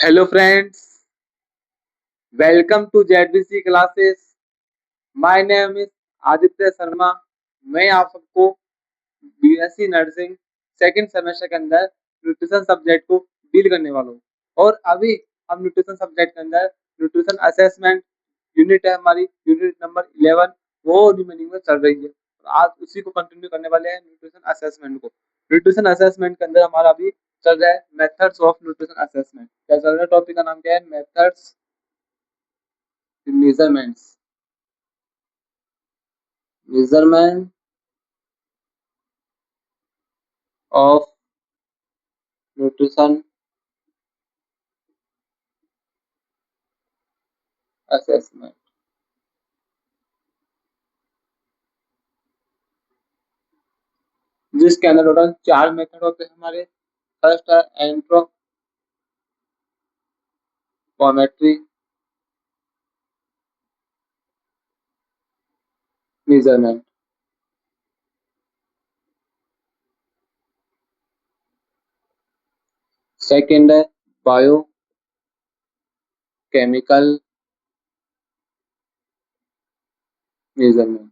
Hello friends, welcome to ZBC classes. My name is Aditya Sharma. मैं आप सबको बीएससी नर्सिंग सेकंड सेमेस्टर के अंदर न्यूट्रिशन सब्जेक्ट को डील करने वाला हूँ। और अभी हम न्यूट्रिशन सब्जेक्ट के अंदर न्यूट्रिशन असेसमेंट यूनिट है, हमारी यूनिट नंबर 11 वो रिमेनिंग में चल रही है। आज उसी को कंटिन्यू करने वाले हैं, न्यूट्रिशन असेसमेंट को। न्यूट्रिशन असेसमेंट के अंदर हमारा अभी चल रहा है मेथड्स ऑफ न्यूट्रिशन असेसमेंट। क्या चल रहा है? टॉपिक का नाम क्या है? Methods measurements measurement of nutrition assessment। जिसके अंदर टोटल 4 मेथड होते हैं हमारे। फर्स्ट है एंट्रोपोमेट्री मेजरमेंट। सेकंड है biochemical measurement.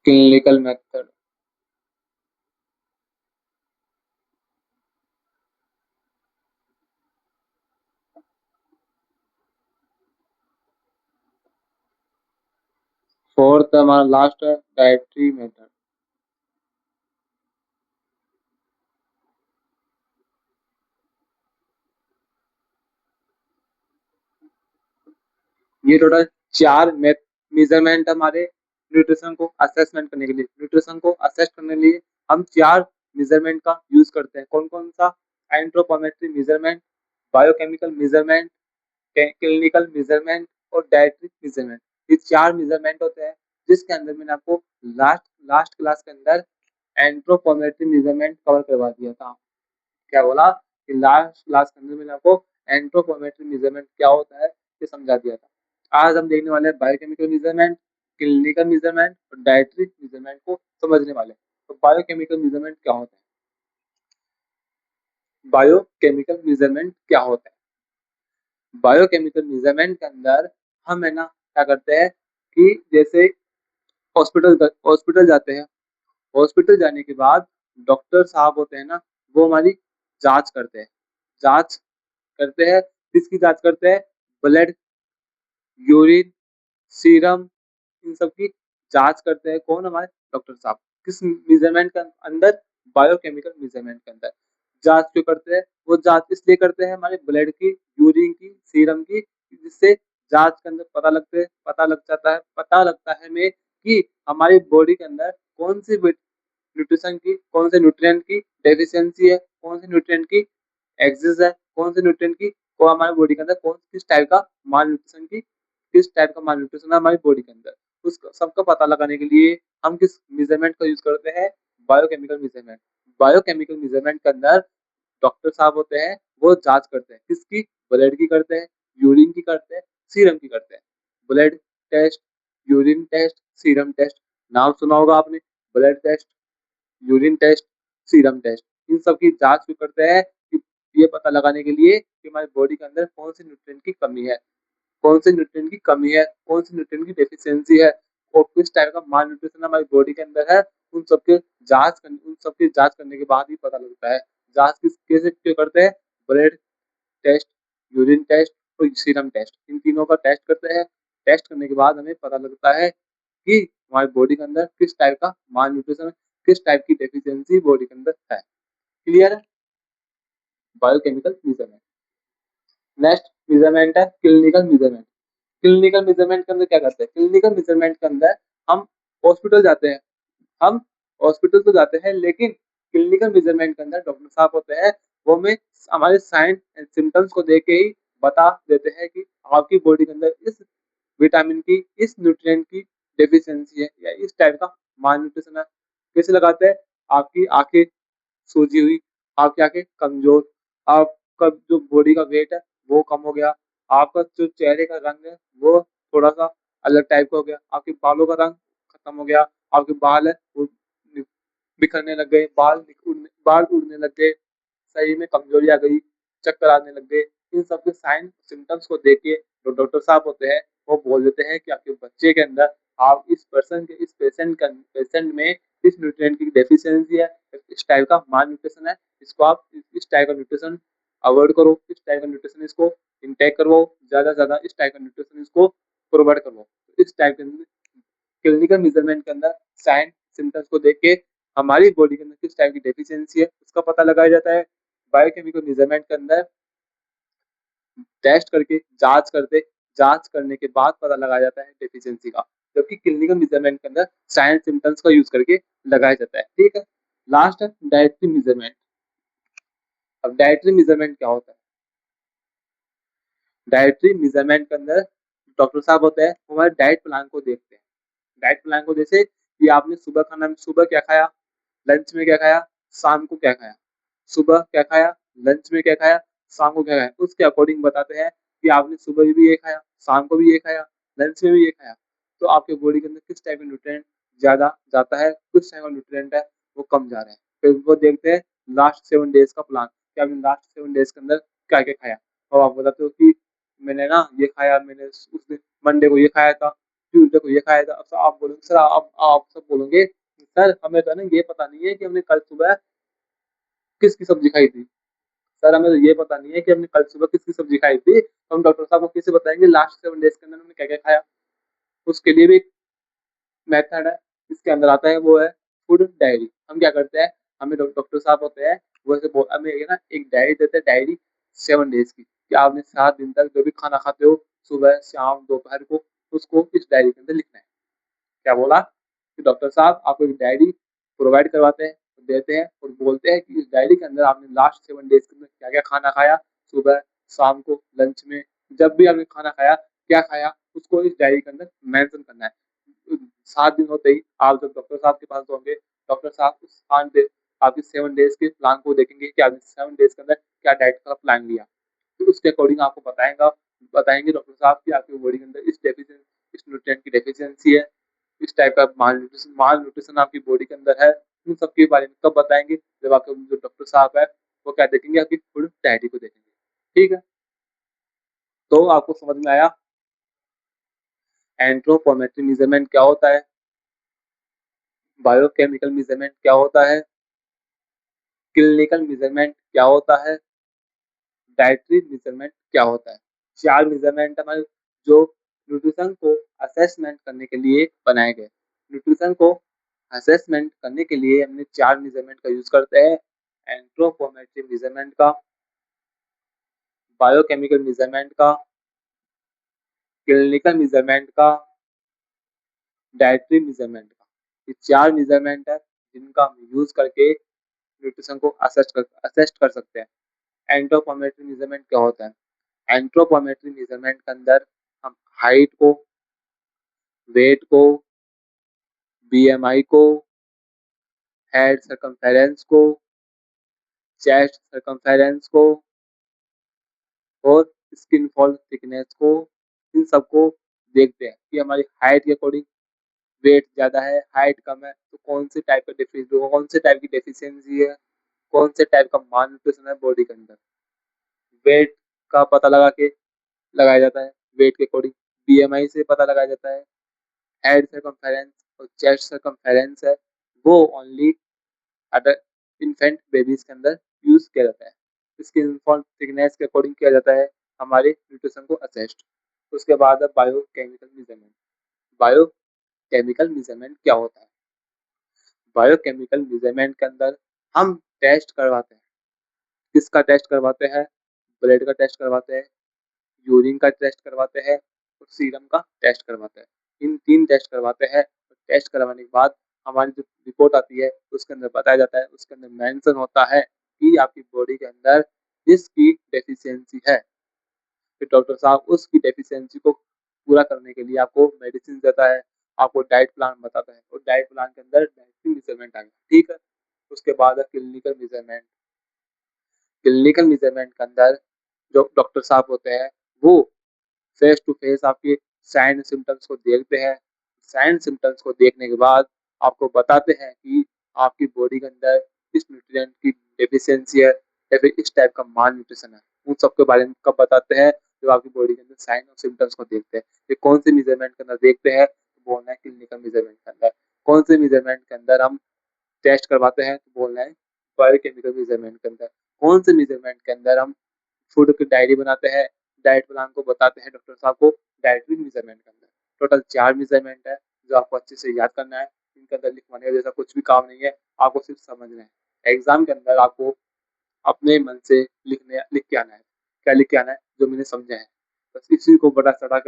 Clinical method. Fourth हमारा लास्ट है डाइटरी मेथड। ये टोटल 4 मेजरमेंट हमारे न्यूट्रिशन को असेसमेंट करने के लिए। न्यूट्रिशन को असेस करने के लिए हम 4 मेजरमेंट का यूज करते हैं। कौन कौन सा? Anthropometry measurement, biochemical measurement, clinical measurement और डाइटरी मेजरमेंट। ये 4 मेजरमेंट होते हैं, जिसके अंदर मैंने आपको लास्ट लास्ट क्लास के अंदर एंट्रोपोमेट्री मेजरमेंट कवर करवा दिया था। क्या बोला कि लास्ट क्लास के अंदर मैंने आपको एंट्रोपोमेट्री मेजरमेंट क्या होता है ये समझा दिया था। आज हम देखने वाले हैं बायोकेमिकल मेजरमेंट, क्लिनिकल मेजरमेंट और डाइटरी मेजरमेंट को समझने वाले हैं। तो बायोकेमिकल मेजरमेंट क्या होता है? बायोकेमिकल मेजरमेंट क्या होता है? बायोकेमिकल मेजरमेंट के अंदर हम है ना क्या करते हैं कि जैसे हॉस्पिटल जाते हैं। हॉस्पिटल जाने के बाद डॉक्टर साहब होते हैं ना, वो हमारी जांच करते हैं। जांच करते हैं, किसकी जांच करते हैं? ब्लड, यूरिन, सीरम, इन सब की जांच करते हैं। कौन? हमारे डॉक्टर साहब। किस मेजरमेंट के अंदर? बायोकेमिकल मेजरमेंट के अंदर। जांच क्यों करते हैं? वो जांच इसलिए करते हैं हमारे ब्लड की, यूरिन की, सीरम की, जिससे जांच के अंदर पता लगता है हमें कि हमारी बॉडी के अंदर कौन सी न्यूट्रिशन की, कौन से न्यूट्रिएंट की डेफिशिएंसी है, कौन से न्यूट्रिएंट की एक्सेस है, कौन से न्यूट्रिएंट की को हमारे बॉडी के अंदर कौन किस टाइप का माल न्यूट्रिशन की किस टाइप का माल न्यूट्रिशन है हमारी बॉडी के अंदर। उस सबका पता लगाने के लिए हम किस मेजरमेंट का यूज करते हैं? Biochemical measurement. बायोकेमिकल मेजरमेंट के अंदर डॉक्टर साहब होते हैं, वो जांच करते हैं। किसकी? ब्लड की करते हैं, यूरिन की करते हैं, सीरम की करते हैं। Blood test, urine test, serum test, नाम सुना होगा आपने। Blood test, urine test, serum test, इन सब की जांच क्यों करते हैं? कि ये पता लगाने के लिए कि हमारी बॉडी के अंदर कौन से न्यूट्रिएंट की कमी है, कौन से न्यूट्रिएंट की कमी है, कौन से न्यूट्रिएंट की डेफिशिएंसी है और किस टाइप का माल न्यूट्रिशन हमारी बॉडी के अंदर है। उन सब की जांच करने के बाद ही पता लगता है। जांच किस कैसे क्यों करते हैं? ब्लड टेस्ट, यूरिन टेस्ट और सीरम टेस्ट, इन तीनों का टेस्ट करते हैं। टेस्ट करने के बाद हमें पता लगता है कि हमारी बॉडी के अंदर किस टाइप का माल न्यूट्रिशन, किस टाइप की डेफिशिएंसी बॉडी के अंदर है। क्लियर है? Biochemical measurement. नेक्स्ट मेजरमेंट है क्लिनिकल मेजरमेंट। क्लिनिकल मेजरमेंट के अंदर क्या करते हैं? क्लिनिकल मेजरमेंट के अंदर हम हॉस्पिटल जाते हैं। हम हॉस्पिटल तो जाते हैं, लेकिन क्लिनिकल मेजरमेंट के अंदर डॉक्टर साहब होते हैं, वो हमें हमारे साइन एंड सिम्टम्स को देख के ही बता देते हैं कि आपकी बॉडी के अंदर इस विटामिन की, इस न्यूट्रिएंट की डेफिशिएंसी है या इस टाइप का माल न्यूट्रिशन है। कैसे लगाते हैं? आपकी आंखें सूजी हुई, आपकी आंखें कमजोर, आपका जो बॉडी का वेट है वो कम हो गया, आपका जो चेहरे का रंग है वो थोड़ा सा अलग टाइप का हो गया, आपके बालों का रंग खत्म हो गया, आपके बाल है वो बिखरने लग गए, बाल उड़ने लग गए, शरीर में कमजोरी आ गई, चक्कर आने लग गए। इन सब के साइन सिम्टम्स को देख के जो डॉक्टर साहब होते हैं वो बोल देते हैं कि आपके बच्चे के अंदर, आप इस पेशेंट में इस न्यूट्रिएंट की डेफिशिएंसी है, इस टाइप का माल न्यूट्रिशन है, इसको आप इस टाइप का न्यूट्रिशन अवॉइड करो, इस टाइप का न्यूट्रिशन इसको इनटेक करवाओ, ज़्यादा से ज़्यादा इस टाइप का न्यूट्रिशन इसको प्रोवाइड करवाओ। इस टाइप के क्लिनिकल मेजरमेंट के अंदर साइन सिम्टम्स को देख के हमारी बॉडी के अंदर किस टाइप की डेफिशिएंसी है उसका पता लगाया जाता है। बायोकेमिकल मेजरमेंट के अंदर टेस्ट करके जांच करने के बाद पता लगाया जाता है डेफिशिएंसी का, जबकि क्लिनिकल मेजरमेंट के अंदर साइन सिम्टम्स का यूज करके लगाया जाता है। ठीक है, लास्ट है डाइटरी मेजरमेंट। अब डाइटरी मेजरमेंट क्या होता है? डाइटरी मेजरमेंट के अंदर डॉक्टर साहब होते हैं, वो हमारे डाइट प्लान को देखते हैं। डाइट प्लान को जैसे कि आपने सुबह क्या खाया, लंच में क्या खाया, शाम को क्या खाया, सुबह क्या खाया, लंच में क्या खाया, शाम को क्या खाया, उसके अकॉर्डिंग बताते हैं कि आपने सुबह भी ये खाया, शाम को भी ये खाया, लंच में भी ये खाया, तो आपके बॉडी के अंदर किस टाइप का न्यूट्रिएंट ज्यादा जाता है, कुछ टाइप का न्यूट्रिएंट है वो कम जा रहे हैं। फिर वो देखते हैं लास्ट 7 डेज का प्लान कि आपने लास्ट 7 डेज के अंदर क्या क्या खाया, और आप बताते हो कि मैंने ना ये खाया, मैंने उस दिन मंडे को ये खाया था, ट्यूसडे को ये खाया था। अब आप बोलोगे सर, आप सब बोलोगे सर हमें तो ना ये पता नहीं है कि हमने कल सुबह किसकी सब्जी खाई थी, सर हमें तो ये पता नहीं है कि हमने कल सुबह किसकी सब्जी खाई थी, तो हम डॉक्टर साहब को कैसे बताएंगे लास्ट 7 डेज के अंदर हमने क्या क्या खाया। उसके लिए भी एक मेथड है, इसके अंदर आता है, वो है फूड डायरी। हम क्या करते हैं, हमें डॉक्टर साहब होते हैं वो ऐसे हमें ना एक डायरी देते हैं, डायरी 7 डेज की, कि आपने 7 दिन तक जो भी खाना खाते हो सुबह शाम दोपहर को, उसको इस डायरी के अंदर लिखना है। क्या बोला कि डॉक्टर साहब आपको एक डायरी प्रोवाइड करवाते हैं, देते हैं और बोलते हैं कि इस डायरी के अंदर आपने लास्ट 7 डेज के अंदर क्या क्या खाना खाया, सुबह शाम को लंच में, जब भी आपने खाना खाया क्या खाया, उसको इस डायरी के अंदर मेंशन करना है। 7 दिन होते ही आप जब डॉक्टर साहब के पास होंगे, डॉक्टर साहब उस 7 डेज आपके 7 डेज के प्लान को देखेंगे कि आपने 7 डेज के अंदर क्या डाइट का प्लान लिया, तो उसके अकॉर्डिंग आपको बताएंगे डॉक्टर साहब की आपकी बॉडी के अंदर इस न्यूट्रिएंट की डेफिशिएंसी है, इस टाइप का माल न्यूट्रिशन आपकी बॉडी के अंदर है। उन सब के बारे में कब बताएंगे, जब आपके जो डॉक्टर साहब है वो क्या देखेंगे, आपकी फूड डायरी को देखेंगे। ठीक है, तो आपको समझ में आया एंथ्रोपोमेट्री मेजरमेंट क्या होता है, बायोकेमिकल मेजरमेंट क्या होता है, क्लिनिकल मेजरमेंट क्या होता है, डाइटरी मेजरमेंट क्या होता है। 4 मेजरमेंट हमारे जो न्यूट्रिशन को असेसमेंट करने के लिए बनाए गए। न्यूट्रिशन को असेसमेंट करने के लिए हमने 4 मेजरमेंट का यूज करते हैं, एंथ्रोपोमेट्री मेजरमेंट का, बायोकेमिकल मेजरमेंट का, क्लिनिकल मेजरमेंट का, डाइटरी मेजरमेंट का। ये 4 मेजरमेंट है जिनका हम यूज करके न्यूट्रिशन को असेस्ट कर सकते हैं। एंथ्रोपोमेट्री मेजरमेंट क्या होता है? एंथ्रोपोमेट्री मेजरमेंट के अंदर हम हाइट को, वेट को, बीएमआई को, हेड सर्कमफेरेंस को, चेस्ट सर्कमफेरेंस को और स्किन फॉल थिकनेस को, इन सबको देखते हैं कि हमारी हाइट के अकॉर्डिंग वेट ज़्यादा है, हाइट कम है, तो कौन से टाइप का कौन से टाइप की डेफिशिएंसी है, कौन से टाइप का माल न्यूट्रिशन है बॉडी के अंदर। वेट का पता लगाया जाता है, वेट के अकॉर्डिंग बीएमआई से पता लगाया जाता है। हेड सर्कमफेरेंस और चेस्ट सर्कमफेरेंस है, वो ओनली अडल्ट इन्फेंट बेबीज के अंदर यूज किया जाता है। स्किन फॉल थिकनेस के अकॉर्डिंग किया जाता है हमारे न्यूट्रिशन को असेस्ट। उसके बाद है बायोकेमिकल मेजरमेंट। बायोकेमिकल मेजरमेंट क्या होता है? बायोकेमिकल मेजरमेंट के अंदर हम टेस्ट करवाते हैं। किसका टेस्ट करवाते हैं? ब्लड का टेस्ट करवाते हैं, यूरिन का टेस्ट करवाते हैं और सीरम का टेस्ट करवाते हैं। इन 3 टेस्ट करवाते हैं। टेस्ट करवाने के बाद हमारी जो रिपोर्ट आती है उसके अंदर बताया जाता है, उसके अंदर मेंशन होता है कि आपकी बॉडी के अंदर इसकी डेफिशिएंसी है। फिर डॉक्टर साहब उसकी डेफिशिएंसी को पूरा करने के लिए आपको मेडिसिन देता है, आपको डाइट प्लान बताता है और डाइट प्लान के अंदर डाइटरी मेजरमेंट आ गया। ठीक है, उसके बाद है क्लिनिकल मेजरमेंट। क्लिनिकल मेजरमेंट के अंदर जो डॉक्टर साहब होते हैं वो फेस टू फेस आपके साइन सिम्टम्स को देखते हैं। साइन सिम्टम्स को देखने के बाद आपको बताते हैं कि आपकी बॉडी के अंदर इस न्यूट्रिएंट की डेफिशिएंसी है या फिर इस टाइप का माल न्यूट्रिशन है, उन सब के बारे में कब बताते हैं, जब आपकी बॉडी के अंदर साइन और सिम्टम्स को देखते हैं। ये कौन से मेजरमेंट के अंदर देखते हैं, तो बोलना है क्लिनिकल मेजरमेंट के अंदर। कौन से मेजरमेंट के अंदर हम टेस्ट करवाते हैं, तो बोलना है बायोकेमिकल मेजरमेंट के अंदर। कौन से मेजरमेंट के अंदर हम फूड की डायरी बनाते हैं, डाइट प्लान को बताते हैं डॉक्टर साहब को डाइटरी मेजरमेंट के अंदर। टोटल 4 मेजरमेंट है जो आपको अच्छे से याद करना है। इनके अंदर लिखवाने का जैसा कुछ भी काम नहीं है, आपको सिर्फ समझना है। एग्जाम के अंदर आपको अपने मन से लिख के आना है। क्या लिख के आना है? जो मैंने समझा है। बस इसी को बड़ा के चढ़ा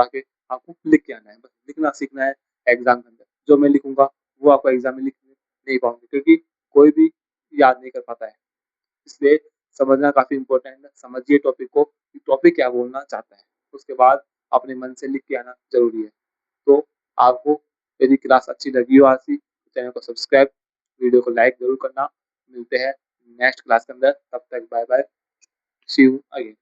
के आपको लिख के आना है। बस लिखना सीखना है एग्जाम के अंदर। जो मैं लिखूंगा वो आपको एग्जाम में लिख नहीं पाऊंगे, क्योंकि कोई भी याद नहीं कर पाता है। इसलिए समझना काफी इम्पोर्टेंट है। समझिए टॉपिक को, टॉपिक क्या बोलना चाहता है, उसके बाद अपने मन से लिख के आना जरूरी है। तो आपको यदि क्लास अच्छी लगी हो आज की, तो चैनल को सब्सक्राइब, वीडियो को लाइक जरूर करना। मिलते हैं नेक्स्ट क्लास के अंदर, तब तक bye bye, see you again.